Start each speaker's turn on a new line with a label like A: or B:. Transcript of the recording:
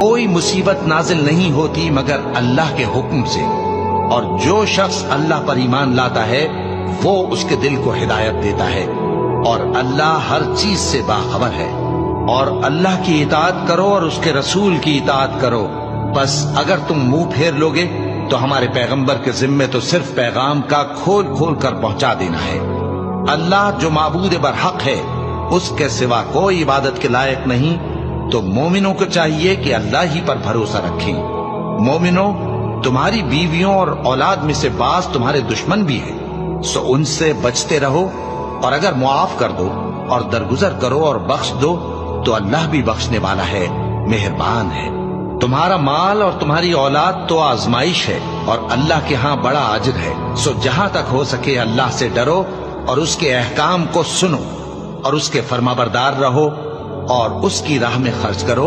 A: کوئی مصیبت نازل نہیں ہوتی مگر اللہ کے حکم سے، اور جو شخص اللہ پر ایمان لاتا ہے وہ اس کے دل کو ہدایت دیتا ہے، اور اللہ ہر چیز سے باخبر ہے۔ اور اللہ کی اطاعت کرو اور اس کے رسول کی اطاعت کرو، بس اگر تم منہ پھیر لوگے تو ہمارے پیغمبر کے ذمے تو صرف پیغام کا کھول کھول کر پہنچا دینا ہے۔ اللہ جو معبود برحق ہے، اس کے سوا کوئی عبادت کے لائق نہیں، تو مومنوں کو چاہیے کہ اللہ ہی پر بھروسہ رکھیں۔ مومنوں، تمہاری بیویوں اور اولاد میں سے بعض تمہارے دشمن بھی ہیں، سو ان سے بچتے رہو، اور اگر معاف کر دو اور درگزر کرو اور بخش دو تو اللہ بھی بخشنے والا ہے، مہربان ہے۔ تمہارا مال اور تمہاری اولاد تو آزمائش ہے، اور اللہ کے ہاں بڑا اجر ہے، سو جہاں تک ہو سکے اللہ سے ڈرو اور اس کے احکام کو سنو اور اس کے فرمانبردار رہو اور اس کی راہ میں خرچ کرو۔